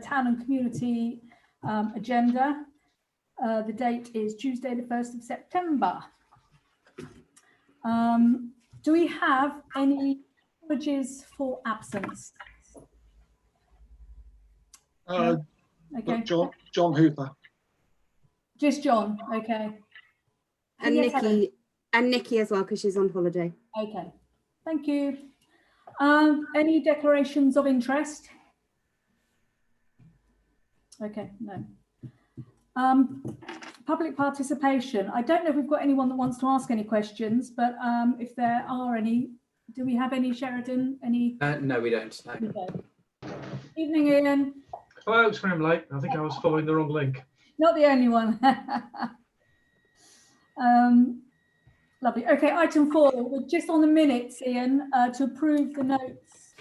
town and community agenda. The date is Tuesday, the 1st of September. Do we have any apologies for absence? Okay. John Hooper. Just John, okay. And Yes, Helen. Nikki as well, because she's on holiday. Okay, thank you. Any declarations of interest? Okay, no. Public participation. I don't know if we've got anyone that wants to ask any questions, but if there are any, do we have any, Sheridan? Any? No, we don't. No. Okay. Evening, Ian. Hello, sorry I'm late. I think I was following the wrong link. Not the only one. Lovely. Okay, item 4. We're just on the minutes, Ian, to approve the notes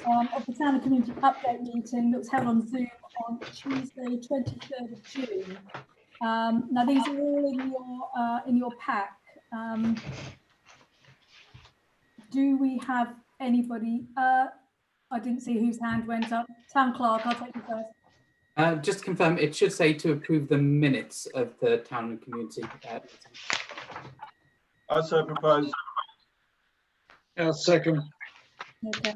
of the Town and Community Update meeting that was held on Zoom on Tuesday, 23rd of June. Now these are all in your pack. Do we have anybody? I didn't see whose hand went up. Town Clerk, I'll take you first. Just to confirm, it should say to approve the minutes of the Town and Community meeting. I so propose. Yeah, second. Okay.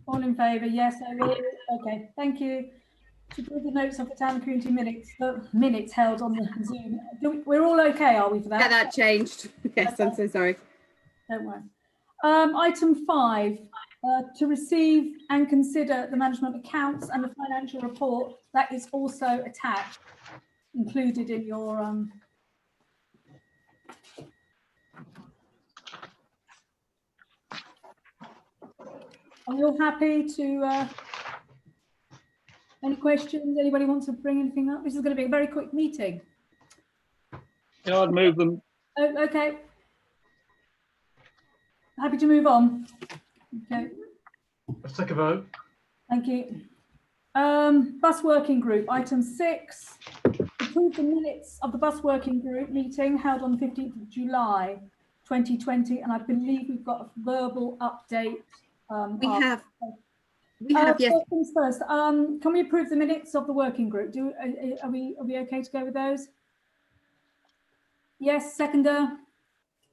All in favour? Yes, I will. Okay, thank you. To approve the notes of the Town and Community minutes held on the Zoom. We're all okay, are we, for that? Yeah, that changed. Yes, Okay. I'm so sorry. Don't worry. Item 5, to receive and consider the management accounts and the financial report. That is also attached, included in your Are we all happy to any questions? Anybody wants to bring anything up? This is going to be a very quick meeting. Yeah, I'd move them. Oh, okay. Happy to move on. Okay, Let's take a vote. thank you. Bus working group, item 6. Approve the minutes of the bus working group meeting held on 15th of July 2020, and I believe we've got a verbal update. We have, yes. First things first, can we approve the minutes of the working group? Are we okay to go with those? Yes, seconder.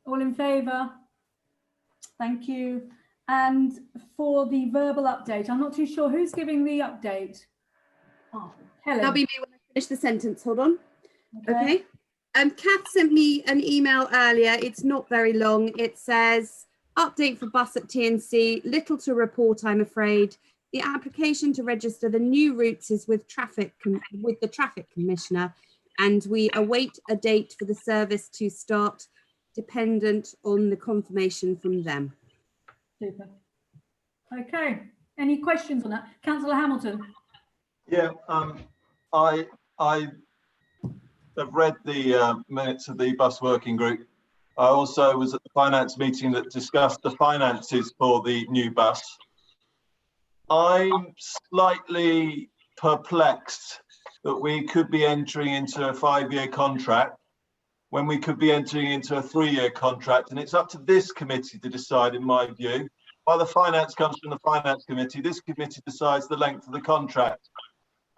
All in favour? Thank you. And for the verbal update, I'm not too sure who's giving the update. Oh, Helen. That'll be me when I finish the sentence. Hold on. Okay. Kath sent me an email earlier. It's not very long. It says, update for bus at TNC. Little to report, I'm afraid. The application to register the new routes is with the traffic commissioner, and we await a date for the service to start, dependent on the confirmation from them. Super. Okay. Any questions on that? Councillor Hamilton. Yeah, I have read the minutes of the bus working group. I also was at the finance meeting that discussed the finances for the new bus. I'm slightly perplexed that we could be entering into a 5-year contract when we could be entering into a 3-year contract, and it's up to this committee to decide, in my view. While the finance comes from the finance committee, this committee decides the length of the contract.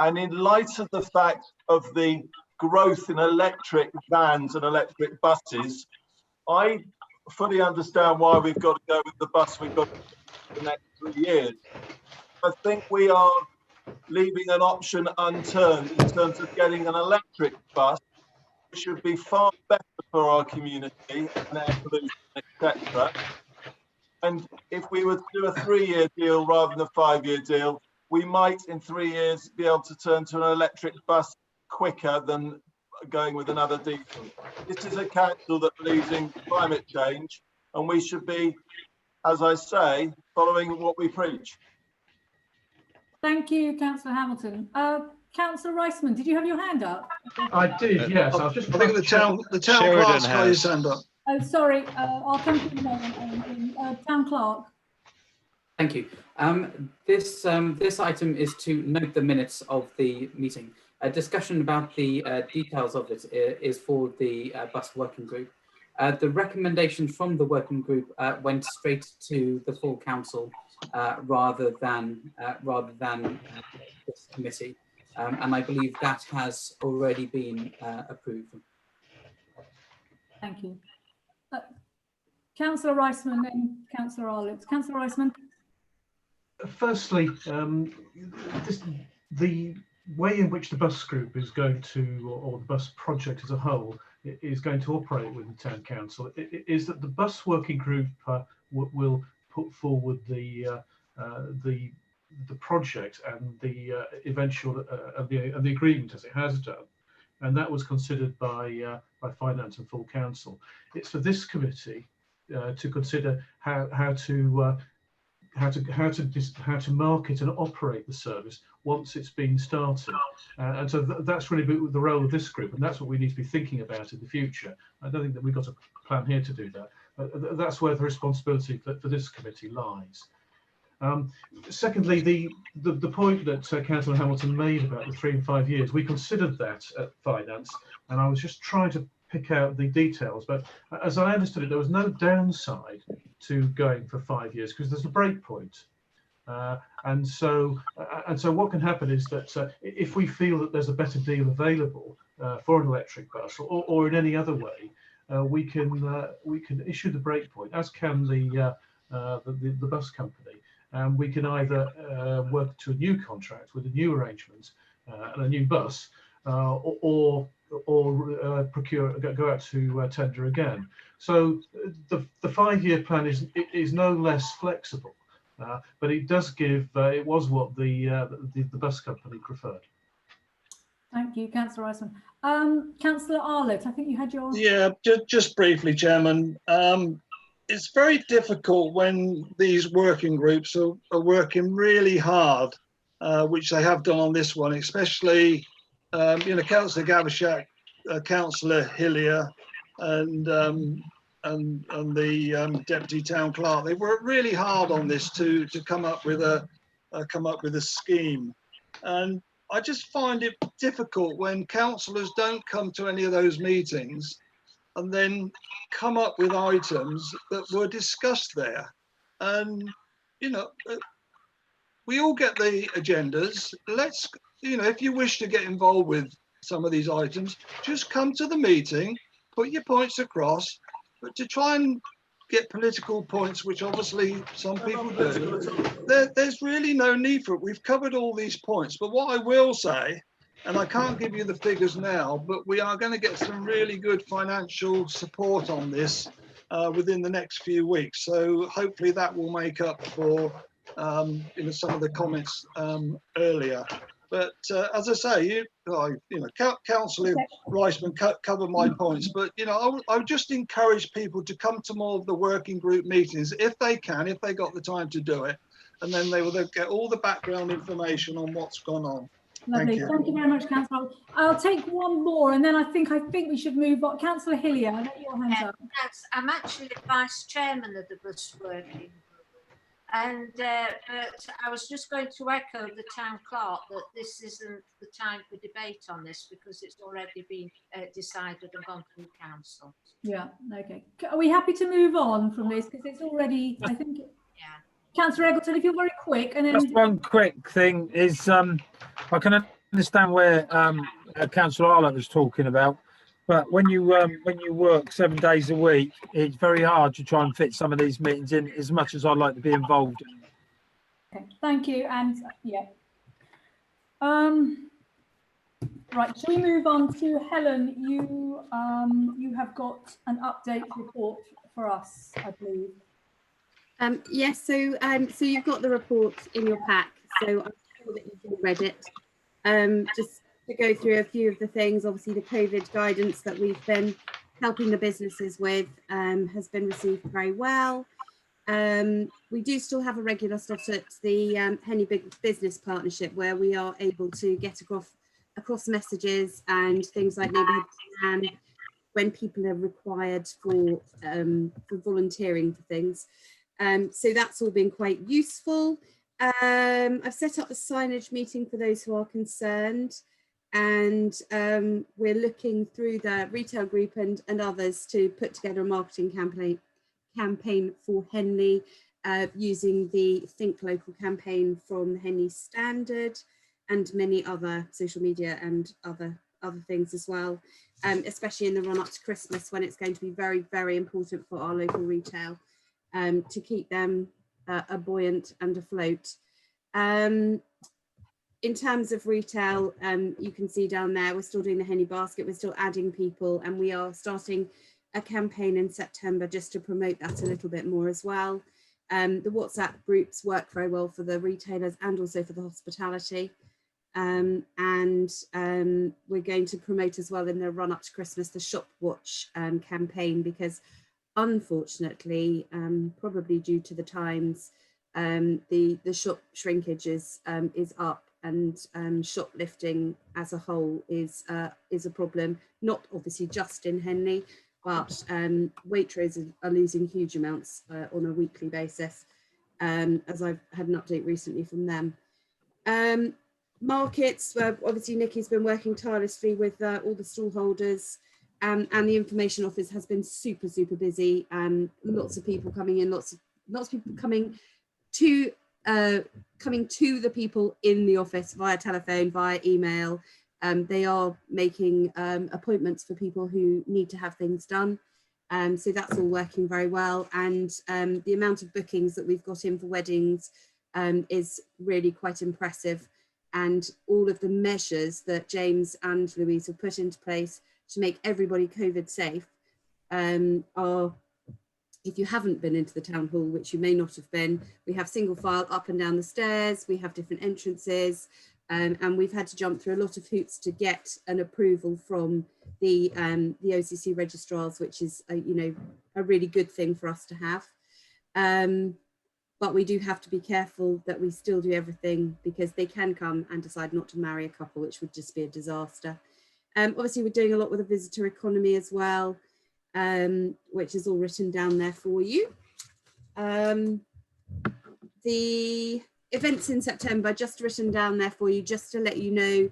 And in light of the fact of the growth in electric vans and electric buses, I fully understand why we've got to go with the bus we've got for the next 3 years. I think we are leaving an option unturned in terms of getting an electric bus, which should be far better for our community and air pollution, etc. And if we were to do a 3-year deal rather than a 5-year deal, we might in 3 years be able to turn to an electric bus quicker than going with another diesel. This is a council that believes in climate change, and we should be, as I say, following what we preach. Thank you, Councillor Hamilton. Councillor Reisman, did you have your hand up? I did, yes. I was just. I think the town clerk's got his hand up. Oh, sorry. I'll come to you in a moment. Town clerk. Thank you. This item is to note the minutes of the meeting. A discussion about the details of it is for the bus working group. The recommendation from the working group went straight to the full council rather than this committee. And I believe that has already been approved. Thank you. Councillor Reisman and Councillor Arlott. Councillor Reisman. Firstly, the way in which the bus group is going to, or the bus project as a whole, is going to operate with the town council is that the bus working group will put forward the project and the eventual the agreement as it has done, and that was considered by Finance and full council. It's for this committee to consider how to market and operate the service once it's been started, and so that's really the role of this group, and that's what we need to be thinking about in the future. I don't think that we've got a plan here to do that. That's where the responsibility for this committee lies. Secondly, the point that Councillor Hamilton made about the 3 and 5 years, we considered that at Finance, and I was just trying to pick out the details, but as I understood it, there was no downside to going for 5 years because there's a break point. And so what can happen is that if we feel that there's a better deal available for an electric bus or in any other way, we can issue the break point, as can the bus company, and we can either work to a new contract with a new arrangement and a new bus, or go out to tender again. So the 5-year plan is no less flexible, but it does give. It was what the bus company preferred. Thank you, Councillor Reisman. Councillor Arlott, I think you had your. Yeah, just briefly, Chairman. It's very difficult when these working groups are working really hard, which they have done on this one, especially Councillor Gavashak, Councillor Hillier, and the Deputy Town Clerk. They worked really hard on this to come up with a scheme, and I just find it difficult when councillors don't come to any of those meetings and then come up with items that were discussed there. And we all get the agendas. Let's, if you wish to get involved with some of these items, just come to the meeting, put your points across. But to try and get political points, which obviously some people do, there's really no need for it. We've covered all these points. But what I will say, and I can't give you the figures now, but we are going to get some really good financial support on this within the next few weeks. So hopefully that will make up for some of the comments earlier. But as I say, Councillor Reisman covered my points. But I would just encourage people to come to more of the working group meetings if they can, if they got the time to do it, and then they will get all the background information on what's gone on. Lovely. Thank you very much, Councillor. I'll take one more, and then I think we should move on. Councillor Hillier, I'll let your hands up. Yes, I'm actually Vice Chairman of the bus working group. And but I was just going to echo the Town Clerk that this isn't the time for debate on this because it's already been decided and gone through council. Yeah, okay. Are we happy to move on from this? Because it's already, I think. Yeah. Councillor Eggleton, if you're very quick. And then just one quick thing is, I can understand where Councillor Arlott was talking about, but when you work 7 days a week, it's very hard to try and fit some of these meetings in, as much as I'd like to be involved in. Okay, thank you. And yeah. Right, shall we move on to Helen? You have got an update report for us, I believe. Yes, so you've got the report in your pack, so I'm sure that you've all read it. Just to go through a few of the things, obviously the COVID guidance that we've been helping the businesses with has been received very well. We do still have a regular slot at the Henley Big Business Partnership, where we are able to get across messages and things like neighbourhood plan when people are required for volunteering for things. So that's all been quite useful. I've set up a signage meeting for those who are concerned, and we're looking through the retail group and others to put together a marketing campaign for Henley using the Think Local campaign from the Henley Standard and many other social media and other things as well, especially in the run up to Christmas, when it's going to be very, very important for our local retail to keep them buoyant and afloat. In terms of retail, you can see down there, we're still doing the Henley Basket, we're still adding people, and we are starting a campaign in September just to promote that a little bit more as well. The WhatsApp groups work very well for the retailers and also for the hospitality. We're going to promote as well in the run up to Christmas the Shop Watch campaign, because unfortunately, probably due to the times, the shop shrinkage is up, and shoplifting as a whole is a problem, not obviously just in Henley, but Waitrose are losing huge amounts on a weekly basis, as I've had an update recently from them. Markets, obviously Nikki's been working tirelessly with all the stall holders, and the information office has been super busy. Lots of people coming in, lots of people coming to the people in the office via telephone, via email. They are making appointments for people who need to have things done. So that's all working very well. And the amount of bookings that we've got in for weddings is really quite impressive. And all of the measures that James and Louise have put into place to make everybody COVID safe are, if you haven't been into the town hall, which you may not have been, we have single file up and down the stairs, we have different entrances, and we've had to jump through a lot of hoops to get an approval from the OCC registrars, which is a really good thing for us to have. But we do have to be careful that we still do everything, because they can come and decide not to marry a couple, which would just be a disaster. Obviously, we're doing a lot with the visitor economy as well, which is all written down there for you. The events in September, just written down there for you, just to let you know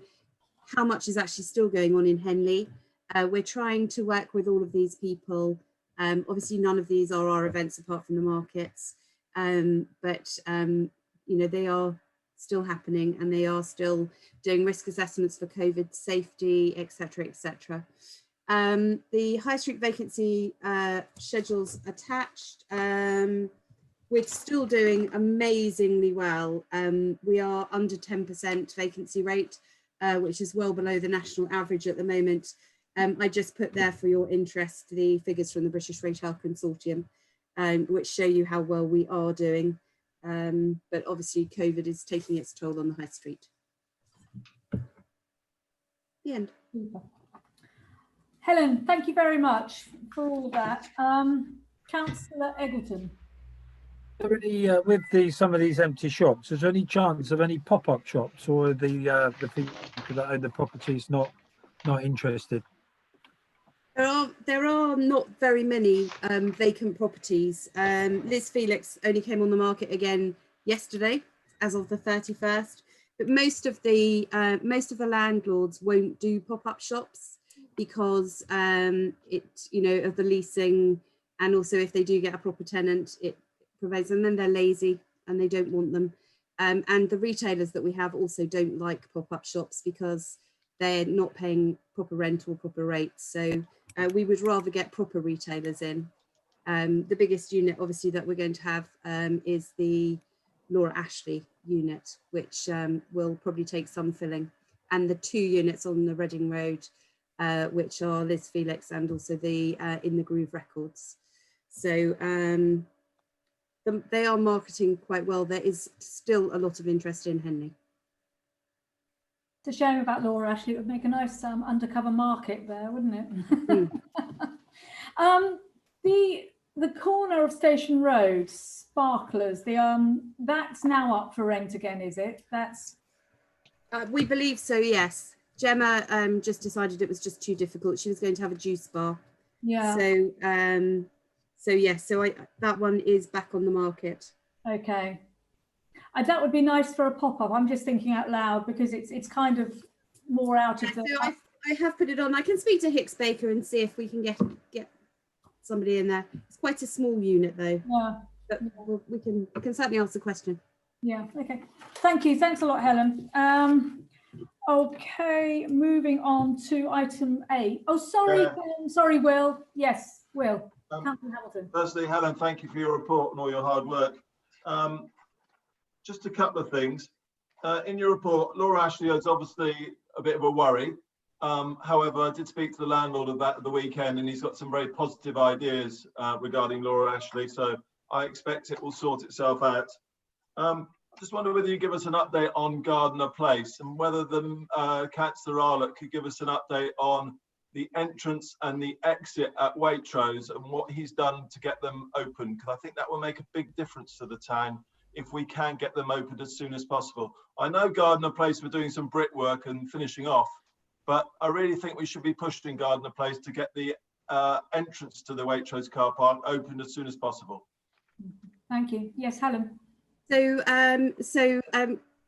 how much is actually still going on in Henley. We're trying to work with all of these people. Obviously, none of these are our events apart from the markets, but they are still happening, and they are still doing risk assessments for COVID safety, etc., etc. The High Street vacancy schedules attached. We're still doing amazingly well. We are under 10% vacancy rate, which is well below the national average at the moment. I just put there for your interest the figures from the British Retail Consortium, which show you how well we are doing. But obviously COVID is taking its toll on the high street. The end. Helen, thank you very much for all of that. Councillor Eggleton. With some of these empty shops, is there any chance of any pop-up shops, or the people that own the properties not interested? There are not very many vacant properties. Liz Felix only came on the market again yesterday, as of the 31st. But most of the landlords won't do pop-up shops because of the leasing, and also if they do get a proper tenant, it provides them. Then they're lazy and they don't want them. And the retailers that we have also don't like pop-up shops because they're not paying proper rent or proper rates. So we would rather get proper retailers in. The biggest unit obviously that we're going to have is the Laura Ashley unit, which will probably take some filling, and the 2 units on the Reading Road, which are Liz Felix and also the In the Groove Records. So they are marketing quite well. There is still a lot of interest in Henley. It's a shame about Laura Ashley. It would make a nice undercover market there, wouldn't it? The corner of Station Road, Sparklers, that's now up for rent again, is it? That's we believe so, yes. Gemma just decided it was just too difficult. She was going to have a juice bar. Yeah. So yes, that one is back on the market. Okay. That would be nice for a pop-up. I'm just thinking out loud because it's kind of more out of the. So I have put it on. I can speak to Hicks Baker and see if we can get somebody in there. It's quite a small unit though. Yeah. But we can certainly ask the question. Yeah, okay. Thank you. Thanks a lot, Helen. Okay, moving on to item 8. Oh, sorry, sorry, Will. Yes, Will. Councillor Hamilton. Firstly, Helen, thank you for your report and all your hard work. Just a couple of things. In your report, Laura Ashley is obviously a bit of a worry. However, I did speak to the landlord of that at the weekend, and he's got some very positive ideas regarding Laura Ashley. So I expect it will sort itself out. Just wonder whether you give us an update on Gardner Place and whether the Councillor Arlott could give us an update on the entrance and the exit at Waitrose and what he's done to get them open, because I think that will make a big difference to the town if we can get them opened as soon as possible. I know Gardner Place were doing some brickwork and finishing off, but I really think we should be pushing Gardner Place to get the entrance to the Waitrose car park opened as soon as possible. Thank you. Yes, Helen. So,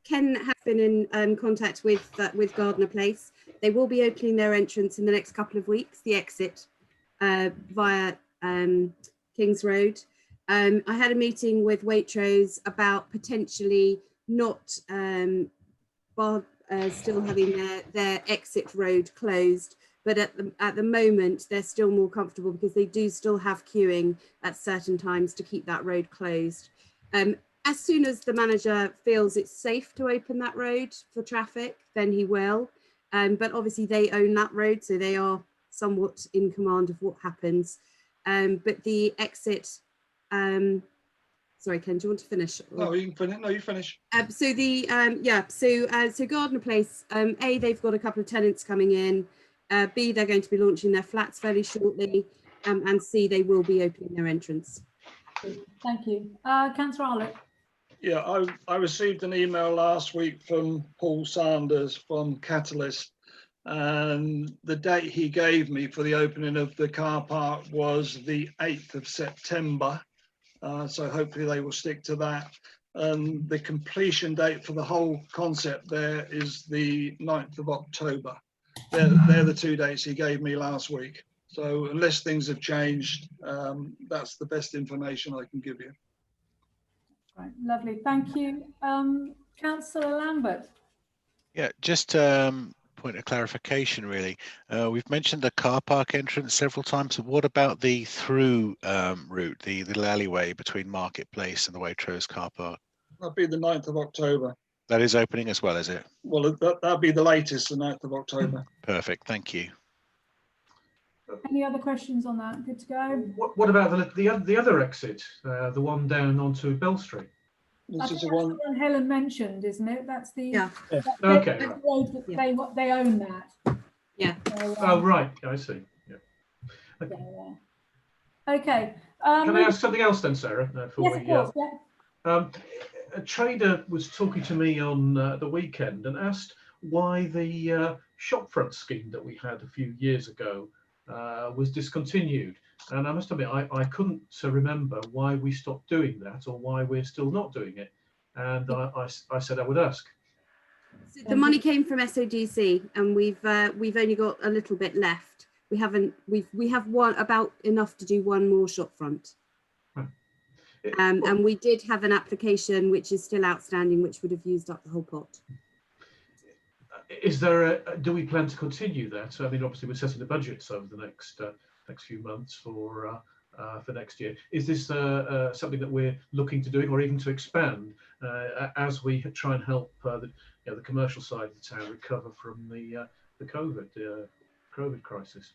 Ken has been in contact with Gardner Place. They will be opening their entrance in the next couple of weeks, the exit via Kings Road. I had a meeting with Waitrose about potentially not still having their exit road closed, but at the moment they're still more comfortable because they do still have queuing at certain times to keep that road closed. As soon as the manager feels it's safe to open that road for traffic, then he will. But obviously they own that road, so they are somewhat in command of what happens. But the exit, sorry, Ken, do you want to finish? No, you can finish. No, you finish. So the so Gardner Place, A, they've got a couple of tenants coming in. B, they're going to be launching their flats fairly shortly, and C, they will be opening their entrance. Thank you. Councillor Arlott. Yeah, I received an email last week from Paul Sanders from Catalyst, and the date he gave me for the opening of the car park was the 8th of September. So hopefully they will stick to that. And the completion date for the whole concept there is the 9th of October. They're the 2 dates he gave me last week. So unless things have changed, that's the best information I can give you. Right, lovely, thank you. Councillor Lambert. Yeah, just point of clarification, really. We've mentioned the car park entrance several times. What about the through route, the little alleyway between Marketplace and the Waitrose car park? That'll be the 9th of October. That is opening as well, is it? Well, that'll be the latest, the 9th of October. Perfect, thank you. Any other questions on that? Good to go. What about the other exit, the one down onto Bell Street? This is the That's one. the one Helen mentioned, isn't it? That's the that's Okay. the road that they own that. Yeah. So, Oh right, I see. Yeah. Okay. Okay. Can I ask something else then, Sarah? Yes, of course. Yeah. A trader was talking to me on the weekend and asked why the shopfront scheme that we had a few years ago was discontinued. And I must admit, I couldn't remember why we stopped doing that or why we're still not doing it. And I said I would ask. So the money came from SODC, and we've only got a little bit left. We have one about enough to do one more shopfront. And we did have an application which is still outstanding, which would have used up the whole pot. Is there do we plan to continue that? I mean, obviously we're setting the budgets over the next few months for next year. Is this something that we're looking to doing, or even to expand as we try and help the commercial side of the town recover from the COVID crisis?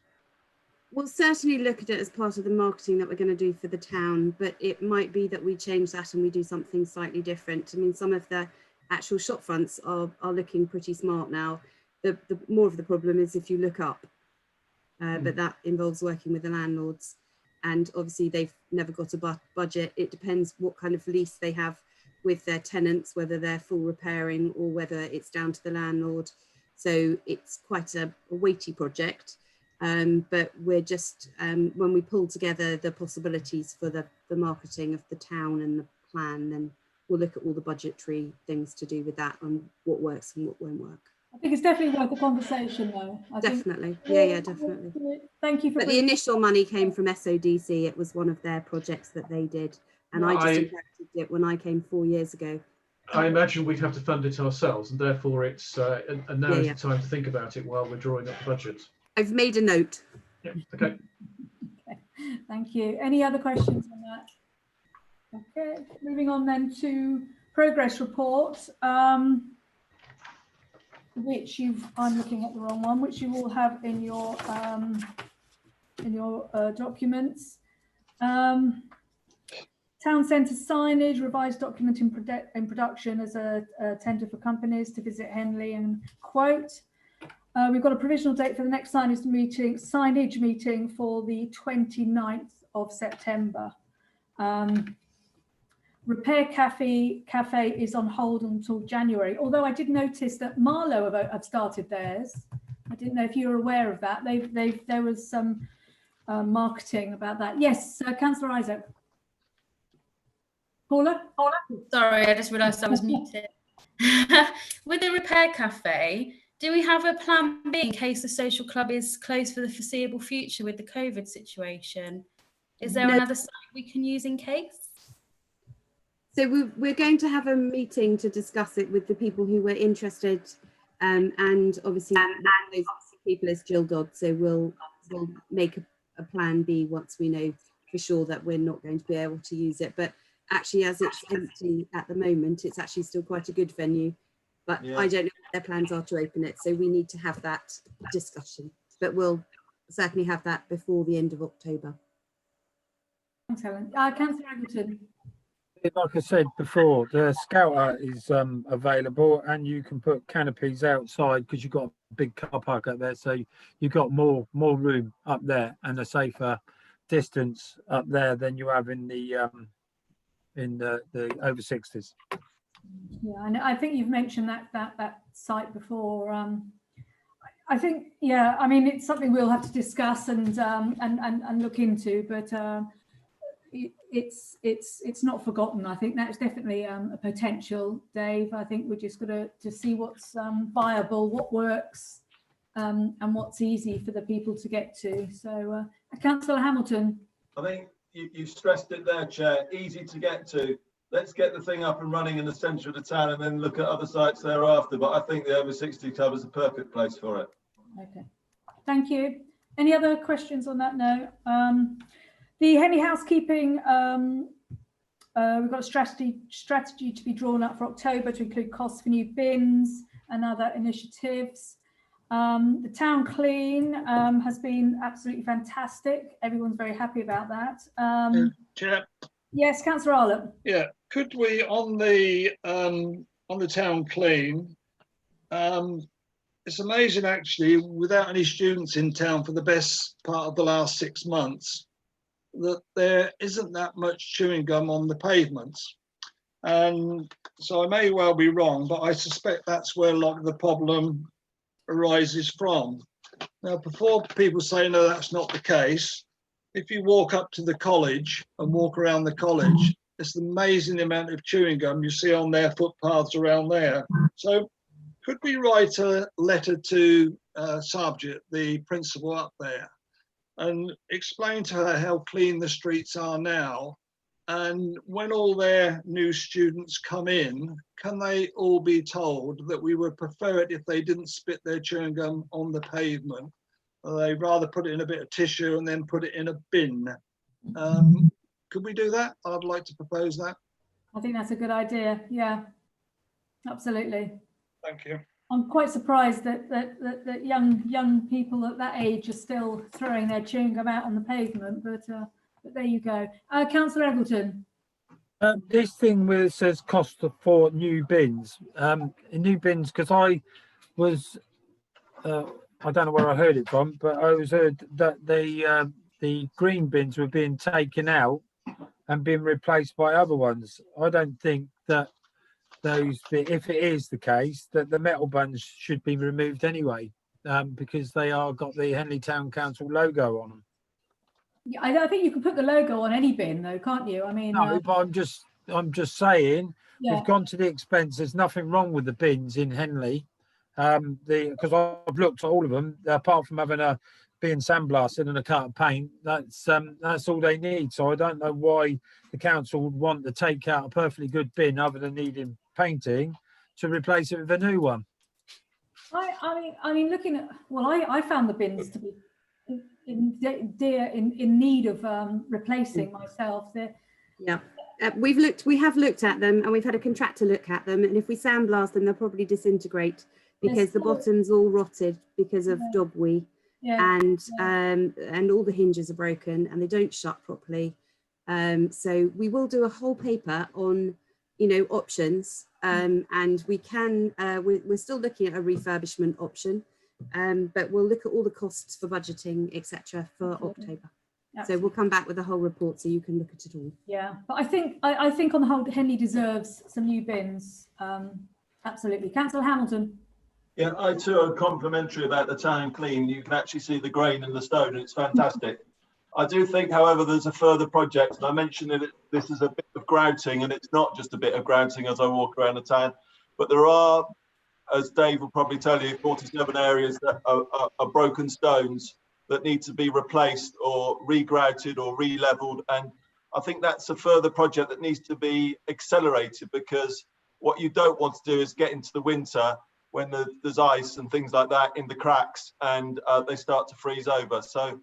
We'll certainly look at it as part of the marketing that we're going to do for the town, but it might be that we change that and we do something slightly different. I mean, some of the actual shop fronts are looking pretty smart now. The more of the problem is if you look up, but that involves working with the landlords, and obviously they've never got a budget. It depends what kind of lease they have with their tenants, whether they're full repairing or whether it's down to the landlord. So it's quite a weighty project. But we're just, when we pull together the possibilities for the marketing of the town and the plan, then we'll look at all the budgetary things to do with that and what works and what won't work. I think it's definitely worth a conversation, though. Definitely. Yeah, definitely. Thank you for. But the initial money came from SODC. It was one of their projects that they did and I just inherited it when I came 4 years ago. I imagine we'd have to fund it ourselves, and therefore it's and now is the time to think about it while we're drawing up the budget. I've made a note. Yeah, okay. Okay, thank you. Any other questions on that? Okay, moving on then to progress report, which I'm looking at the wrong one, which you all have in your documents. Town centre signage, revised document in production as a tender for companies to visit Henley and quote. We've got a provisional date for the next signage meeting for the 29th of September. Repair Cafe is on hold until January, although I did notice that Marlow have started theirs. I didn't know if you were aware of that. There was some marketing about that. Yes, Councillor Isaac. Paula? Sorry, I just realised I was muted. With the Repair Cafe, do we have a plan B in case the social club is closed for the foreseeable future with the COVID situation? Is there another site we can use in case? So we're going to have a meeting to discuss it with the people who were interested, and obviously one of those people is Jill Dodd. So we'll make a plan B once we know for sure that we're not going to be able to use it. But actually, as it's empty at the moment, it's actually still quite a good venue. But I don't know what their plans are to open it. So we need to have that discussion. But we'll certainly have that before the end of October. Thanks, Helen. Councillor Eggleton. Like I said before, the Scouter is available, and you can put canopies outside because you've got a big car park up there. So you've got more room up there and a safer distance up there than you have in the over 60s. Yeah, and I think you've mentioned that site before. I think, yeah, I mean, it's something we'll have to discuss and look into, but it's not forgotten. I think that's definitely a potential, Dave. I think we're just going to see what's viable, what works, and what's easy for the people to get to. So, Councillor Hamilton. I think you stressed it there, Chair. Easy to get to. Let's get the thing up and running in the centre of the town and then look at other sites thereafter. But I think the over 60 club is the perfect place for it. Okay. Thank you. Any other questions on that note? The Henley housekeeping, we've got a strategy to be drawn up for October to include costs for new bins and other initiatives. The town clean has been absolutely fantastic. Everyone's very happy about that. Chair. Yes, Councillor Arlott. Yeah, could we on the town clean? It's amazing actually, without any students in town for the best part of the last 6 months, that there isn't that much chewing gum on the pavements. And so I may well be wrong, but I suspect that's where a lot of the problem arises from. Now, before people say, no, that's not the case, if you walk up to the college and walk around the college, it's the amazing amount of chewing gum you see on their footpaths around there. So could we write a letter to Sargent, the principal up there, and explain to her how clean the streets are now? And when all their new students come in, can they all be told that we would prefer it if they didn't spit their chewing gum on the pavement? They'd rather put it in a bit of tissue and then put it in a bin. Could we do that? I'd like to propose that. I think that's a good idea. Yeah, absolutely. Thank you. I'm quite surprised that young people at that age are still throwing their chewing gum out on the pavement, but there you go. Councillor Eggleton. This thing where it says cost for new bins, because I was, I don't know where I heard it from, but I was heard that the green bins were being taken out and being replaced by other ones. I don't think that if it is the case, that the metal buns should be removed anyway, because they are got the Henley Town Council logo on them. Yeah, I think you can put the logo on any bin, though, can't you? I mean, no, but I'm just saying, yeah. We've gone to the expense. There's nothing wrong with the bins in Henley, because I've looked at all of them. Apart from having a being sandblasted and a coat of paint, that's all they need. So I don't know why the council would want to take out a perfectly good bin other than needing painting to replace it with a new one. I mean, looking at, well, I found the bins to be in need of replacing myself. Yeah, we have looked at them, and we've had a contractor look at them, and if we sandblast them, they'll probably disintegrate because the bottom's all rotted because of dobwee, and all the hinges are broken and they don't shut properly. So we will do a whole paper on, you know, options, and we can, we're still looking at a refurbishment option, but we'll look at all the costs for budgeting, etc. for October. Absolutely. So we'll come back with a whole report so you can look at it all. Yeah, but I think on the whole, Henley deserves some new bins. Absolutely. Councillor Hamilton. Yeah, I too are complimentary about the town clean. You can actually see the grain in the stone, and it's fantastic. I do think, however, there's a further project, and I mentioned that this is a bit of grouting, and it's not just a bit of grouting as I walk around the town, but there are, as Dave will probably tell you, 47 areas that are broken stones that need to be replaced or re-grouted or re-leveled. And I think that's a further project that needs to be accelerated, because what you don't want to do is get into the winter when there's ice and things like that in the cracks, and they start to freeze over. So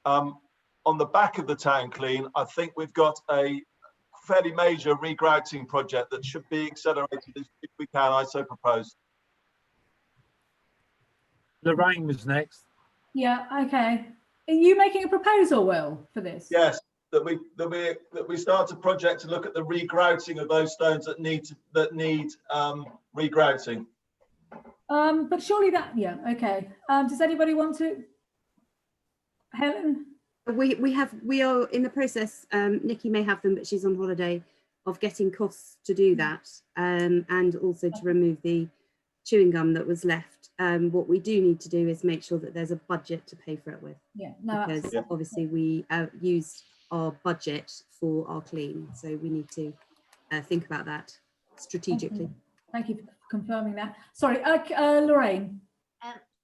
on the back of the town clean, I think we've got a fairly major re-grouting project that should be accelerated if we can. I so propose. Lorraine was next. Yeah, okay. Are you making a proposal, Will, for this? Yes, that we start a project to look at the re-grouting of those stones that need re-grouting. But surely that, yeah, okay. Does anybody want to? Helen? We are in the process, Nikki may have them, but she's on holiday, of getting costs to do that, and also to remove the chewing gum that was left. What we do need to do is make sure that there's a budget to pay for it with. Yeah, no, because absolutely. obviously we used our budget for our clean, so we need to think about that strategically. Thank you for confirming that. Sorry, Lorraine.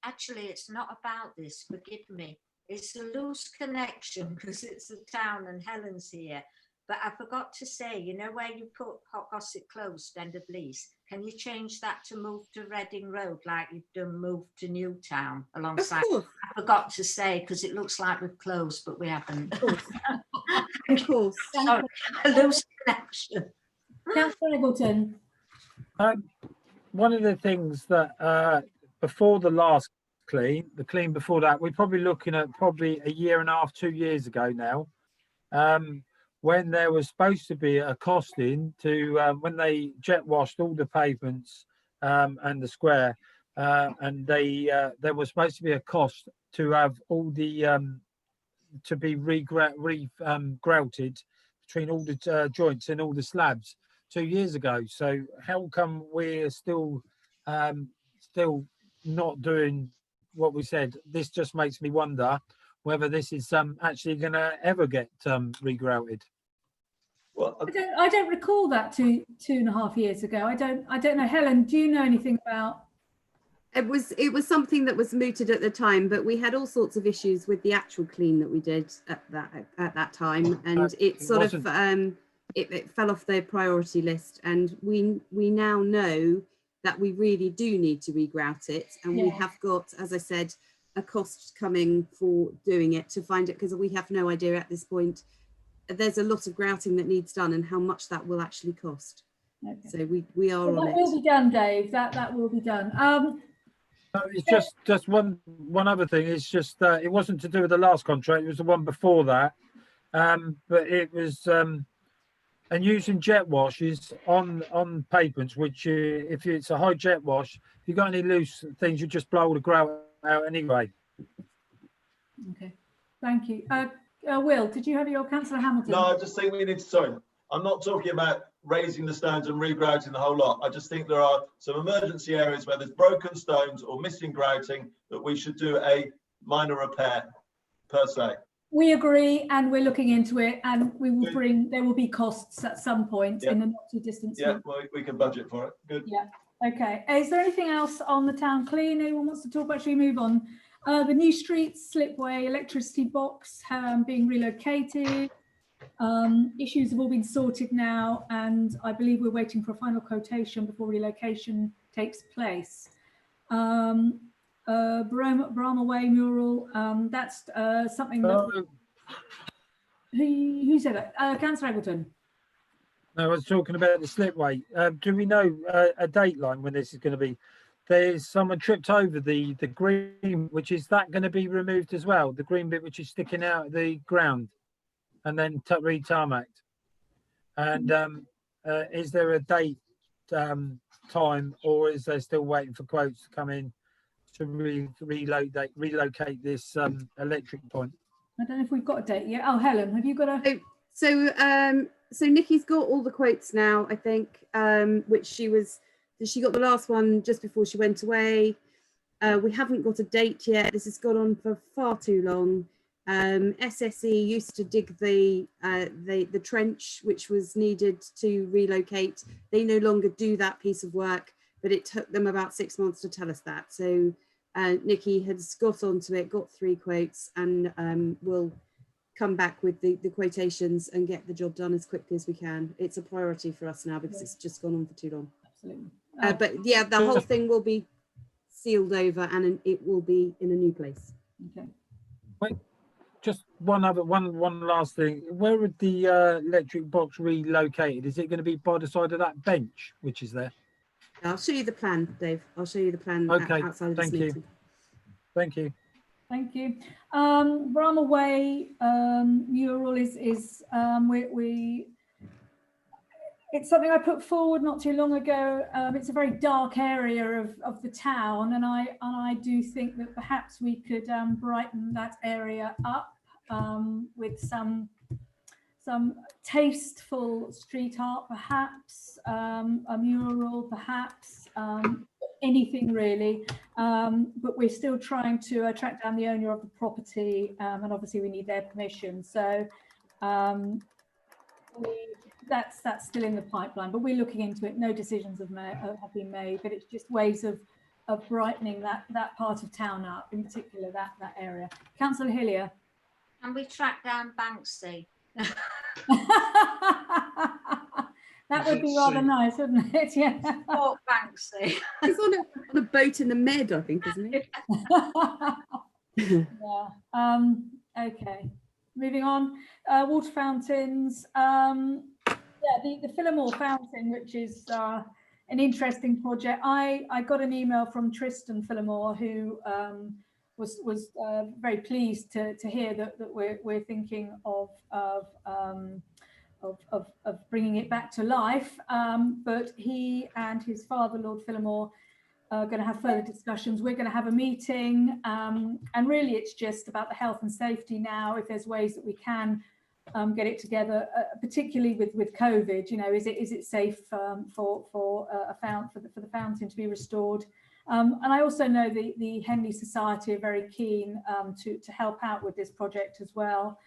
Actually, it's not about this, forgive me. It's a loose connection because it's the town and Helen's here. But I forgot to say, you know where you put Hot Gossip Close, end of lease? Can you change that to move to Reading Road like you've done move to Newtown alongside? I forgot to say because it looks like we've closed, but we haven't. Of course. Sorry, a loose connection. Councillor Eggleton. One of the things that before the last clean, the clean before that, we're probably looking at probably a year and a half, 2 years ago now, when there was supposed to be a costing to when they jet washed all the pavements and the square, and there was supposed to be a cost to have all the to be grouted between all the joints and all the slabs 2 years ago. So how come we're still not doing what we said? This just makes me wonder whether this is actually going to ever get regrouted. Well, I don't recall that two and a half years ago. I don't know. Helen, do you know anything about? It was something that was mooted at the time, but we had all sorts of issues with the actual clean that we did at that time, and it sort of it fell off the priority list, and we now know that we really do need to regrout it, and we have got, as I said, a cost coming for doing it to find it, because we have no idea at this point. There's a lot of grouting that needs done and how much that will actually cost. Okay. So we are on it. That will be done, Dave. That will be done. It's just one other thing. It's just it wasn't to do with the last contract. It was the one before that. But it was and using jet washes on pavements, which if it's a high jet wash, if you've got any loose things, you just blow all the grout out anyway. Okay, thank you. Will, did you have your Councillor Hamilton? No, I just think we need to, sorry, I'm not talking about raising the stones and regrouting the whole lot. I just think there are some emergency areas where there's broken stones or missing grouting that we should do a minor repair per se. We agree, and we're looking into it, and we will there will be costs at some point in the not too distant future. Yeah, well, we can budget for it. Good. Yeah. Okay. Is there anything else on the town clean anyone wants to talk about? Should we move on? The new streets, slipway, electricity box being relocated. Issues have all been sorted now, and I believe we're waiting for a final quotation before relocation takes place. Brahma Way mural, that's something that... Who said that? Councillor Eggleton. No, I was talking about the slipway. Do we know a date line when this is going to be? There's someone tripped over the green, which is that going to be removed as well? The green bit which is sticking out of the ground and then re-tarmacked. And is there a date, time, or is there still waiting for quotes to come in to relocate this electric point? I don't know if we've got a date yet. Oh, Helen, have you got a... So Nikki's got all the quotes now, I think, which she got the last one just before she went away. We haven't got a date yet. This has gone on for far too long. SSE used to dig the trench which was needed to relocate. They no longer do that piece of work, but it took them about 6 months to tell us that. So Nikki has got onto it, got 3 quotes, and will come back with the quotations and get the job done as quickly as we can. It's a priority for us now because it's just gone on for too long. Absolutely. But yeah, the whole thing will be sealed over and it will be in a new place. Okay. Wait, just one last thing. Where would the electric box relocated? Is it going to be by the side of that bench which is there? I'll show you the plan, Dave. I'll show you the plan outside of this meeting. Thank you. Thank you. Brahma Way mural is it's something I put forward not too long ago. It's a very dark area of the town, and I do think that perhaps we could brighten that area up with some tasteful street art, perhaps a mural, perhaps anything really. But we're still trying to track down the owner of the property, and obviously we need their permission. So that's still in the pipeline, but we're looking into it. No decisions have been made, but it's just ways of brightening that part of town up, in particular that area. Councillor Hillier. Can we track down Banksy? That would be rather nice, wouldn't it? Yeah. Support Banksy. He's on a boat in the Med, I think, isn't he? Yeah. Okay. Moving on. Water fountains. Yeah, the Phillimore fountain, which is an interesting project. I got an email from Tristan Phillimore, who was very pleased to hear that we're thinking of bringing it back to life. But he and his father, Lord Phillimore, are going to have further discussions. We're going to have a meeting, and really it's just about the health and safety now. If there's ways that we can get it together, particularly with COVID, you know, is it safe for the fountain to be restored? And I also know the Henley Society are very keen to help out with this project as well.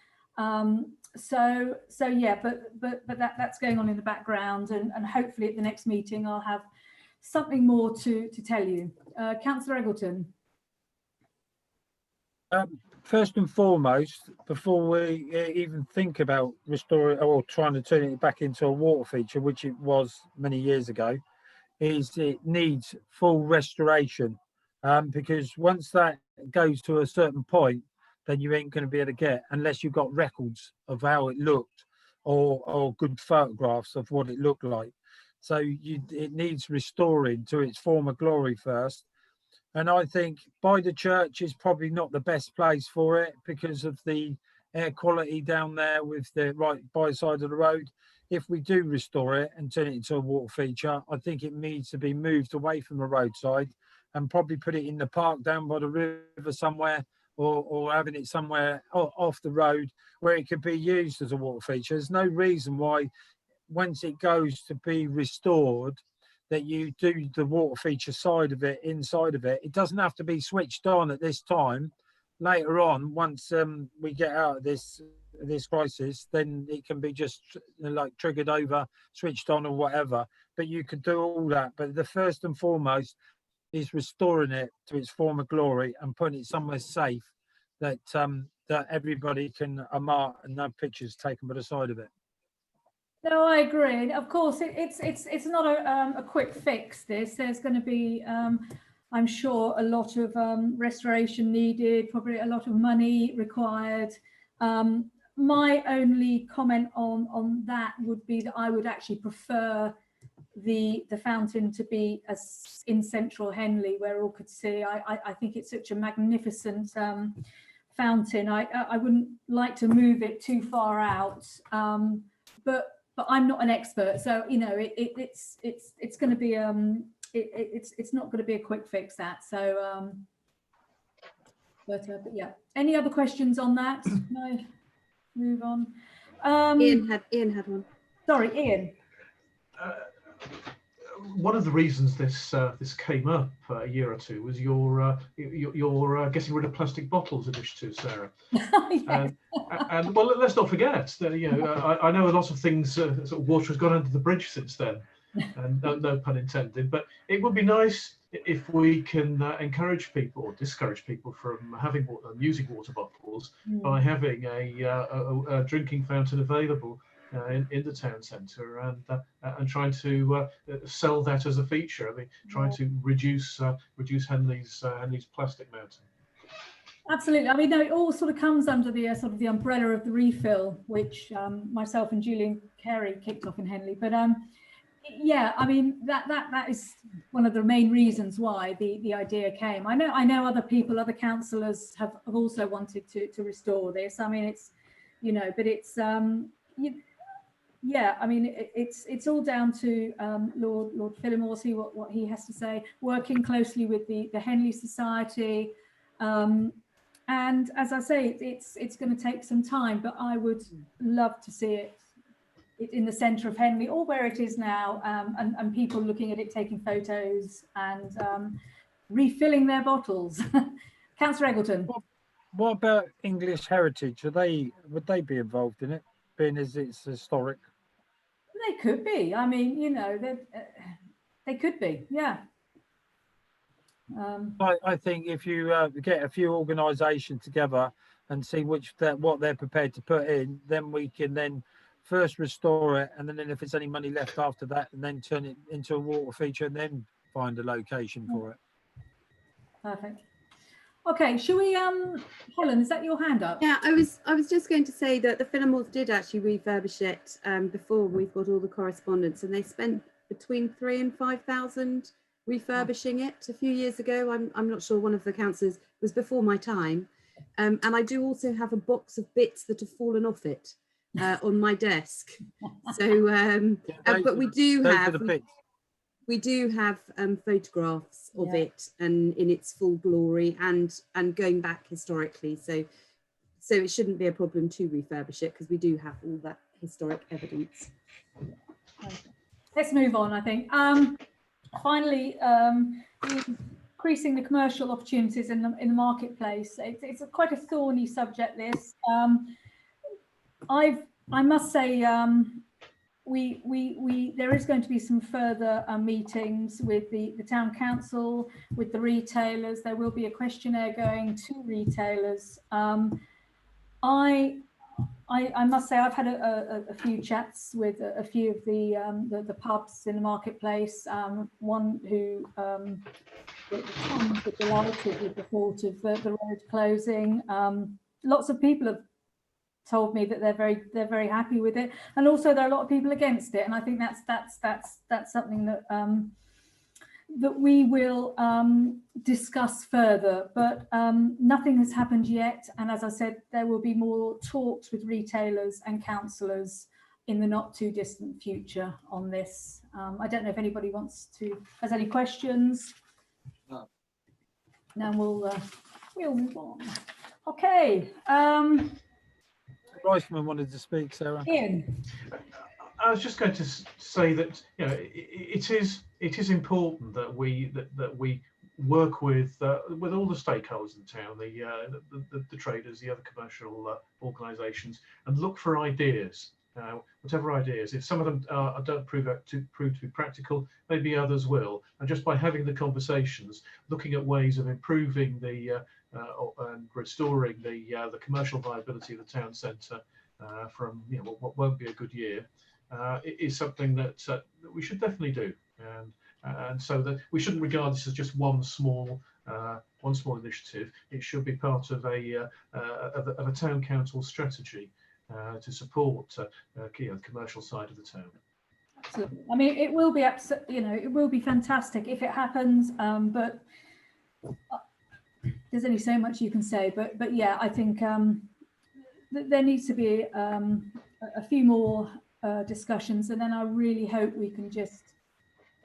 So yeah, but that's going on in the background, and hopefully at the next meeting I'll have something more to tell you. Councillor Eggleton. First and foremost, before we even think about restoring or trying to turn it back into a water feature, which it was many years ago, is it needs full restoration, because once that goes to a certain point, then you ain't going to be able to get, unless you've got records of how it looked or good photographs of what it looked like. So it needs restoring to its former glory first. And I think by the church is probably not the best place for it because of the air quality down there with the right by side of the road. If we do restore it and turn it into a water feature, I think it needs to be moved away from the roadside and probably put it in the park down by the river somewhere, or having it somewhere off the road where it could be used as a water feature. There's no reason why, once it goes to be restored, that you do the water feature side of it, inside of it. It doesn't have to be switched on at this time. Later on, once we get out of this crisis, then it can be just like triggered over, switched on or whatever. But you could do all that. But the first and foremost is restoring it to its former glory and putting it somewhere safe that that everybody can mark and have pictures taken by the side of it. No, I agree. And of course, it's not a quick fix. There's going to be, I'm sure, a lot of restoration needed, probably a lot of money required. My only comment on that would be that I would actually prefer the fountain to be as in central Henley, where all could see. I think it's such a magnificent fountain. I wouldn't like to move it too far out, but I'm not an expert, so you know it's going to be it's not going to be a quick fix, that. So but yeah, any other questions on that? No, move on. Ian had one. Sorry, Ian. One of the reasons this came up a year or two was your getting rid of plastic bottles initiative, Sarah. Yes. And well, let's not forget that I know a lot of things sort of water has gone under the bridge since then, and no pun intended. But it would be nice if we can encourage people or discourage people from using water bottles by having a drinking fountain available in the town centre, and trying to sell that as a feature. I mean, trying to reduce Henley's plastic mountain. Absolutely. I mean, no, it all sort of comes under the sort of the umbrella of the refill, which myself and Julian Carey kicked off in Henley. But yeah, I mean that is one of the main reasons why the idea came. I know other people, other councillors have also wanted to restore this. I mean, it's but it's yeah, I mean, it's all down to Lord Phillimore, see what he has to say, working closely with the Henley Society. And as I say, it's going to take some time, but I would love to see it in the centre of Henley, or where it is now, and people looking at it, taking photos and refilling their bottles. Councillor Eggleton. What about English Heritage? Would they be involved in it, being as it's historic? They could be. I mean, they could be. Yeah. I think if you get a few organisations together and see what they're prepared to put in, then we can then first restore it, and then if there's any money left after that, and then turn it into a water feature, and then find a location for it. Perfect. Okay, shall we, Helen, is that your hand up? Yeah, I was just going to say that the Phillimores did actually refurbish it before we've got all the correspondence, and they spent between 3,000 and 5,000 refurbishing it a few years ago. I'm not sure, one of the councillors, was before my time. And I do also have a box of bits that have fallen off it on my desk. So, but we do have photographs of it and in its full glory and going back historically. So it shouldn't be a problem to refurbish it, because we do have all that historic evidence. Let's move on, I think. Finally, increasing the commercial opportunities in the marketplace. It's quite a thorny subject, this. I must say, there is going to be some further meetings with the town council, with the retailers. There will be a questionnaire going to retailers. I must say I've had a few chats with a few of the pubs in the marketplace. One who was delighted with the thought of the road closing. Lots of people have told me that they're very happy with it, and also there are a lot of people against it. And I think that's something that that we will discuss further, but nothing has happened yet. And as I said, there will be more talks with retailers and councillors in the not too distant future on this. I don't know if anybody has any questions. No. Now we'll move on. Okay. Reisman wanted to speak, Sarah. Ian. I was just going to say that it is important that we work with all the stakeholders in town, the traders, the other commercial organisations, and look for ideas. whatever ideas. If some of them don't prove to be practical, maybe others will. And just by having the conversations, looking at ways of improving and restoring the commercial viability of the town centre from what won't be a good year, it is something that we should definitely do. And so that we shouldn't regard this as just one small initiative. It should be part of a town council strategy to support the commercial side of the town. Absolutely. I mean, it will be it will be fantastic if it happens. But there's only so much you can say. But yeah, I think there needs to be a few more discussions, and then I really hope we can just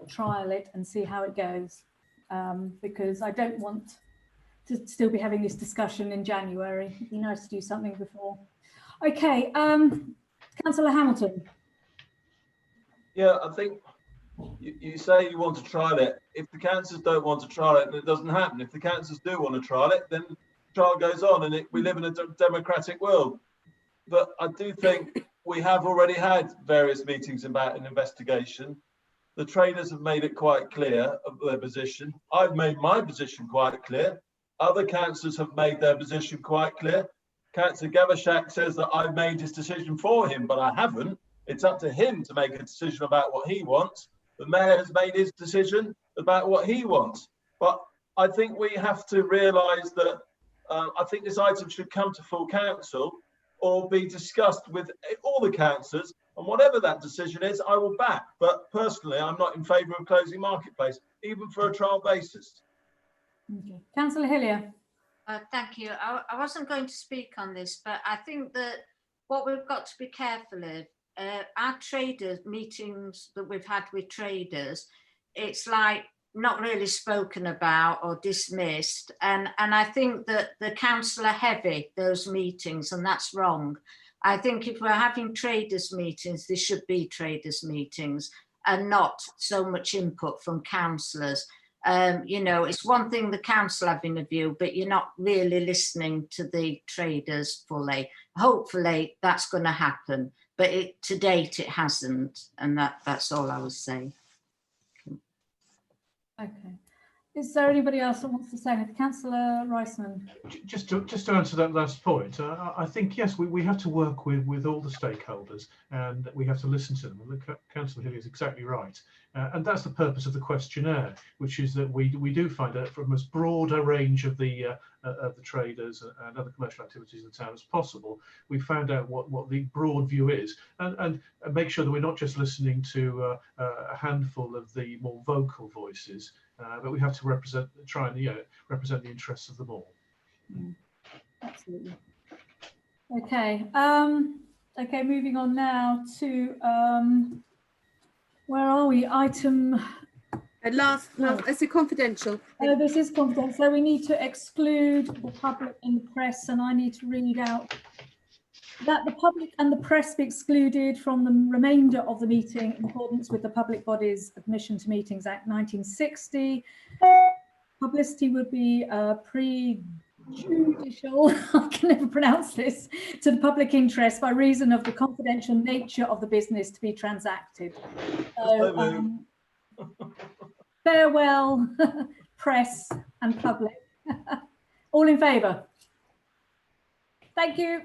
trial it and see how it goes, because I don't want to still be having this discussion in January. It'd be nice to do something before. Okay, Councillor Hamilton. Yeah, I think you say you want to trial it. If the councillors don't want to trial it, then it doesn't happen. If the councillors do want to trial it, then the trial goes on, and we live in a democratic world. But I do think we have already had various meetings about an investigation. The traders have made it quite clear of their position. I've made my position quite clear. Other councillors have made their position quite clear. Councillor Gavashak says that I've made his decision for him, but I haven't. It's up to him to make a decision about what he wants. The mayor has made his decision about what he wants. But I think we have to realise that I think this item should come to full council or be discussed with all the councillors, and whatever that decision is, I will back. But personally, I'm not in favour of closing Marketplace, even for a trial basis. Okay. Councillor Hillier. Thank you. I wasn't going to speak on this, but I think that what we've got to be careful of, our traders meetings that we've had with traders, it's like not really spoken about or dismissed. And I think that the council are heavy, those meetings, and that's wrong. I think if we're having traders meetings, there should be traders meetings and not so much input from councillors. It's one thing the council having a view, but you're not really listening to the traders fully. Hopefully that's going to happen, but to date it hasn't, and that's all I was saying. Okay. Is there anybody else that wants to say anything? Councillor Reisman. Just to answer that last point, I think, yes, we have to work with all the stakeholders, and we have to listen to them. And Councillor Hillier is exactly right. And that's the purpose of the questionnaire, which is that we do find out from as broad a range of the traders and other commercial activities in the town as possible. We found out what the broad view is, and make sure that we're not just listening to a handful of the more vocal voices, but we have to try and represent the interests of them all. Absolutely. Okay. Okay. Moving on now to where are we? Item. Last, it's a confidential. Oh, this is confidential. So we need to exclude the public and the press, and I need to read out that the public and the press be excluded from the remainder of the meeting in accordance with the Public Bodies Admission to Meetings Act 1960. Publicity would be prejudicial, I can never pronounce this, to the public interest by reason of the confidential nature of the business to be transacted. So, farewell, press and public. All in favour? Thank you.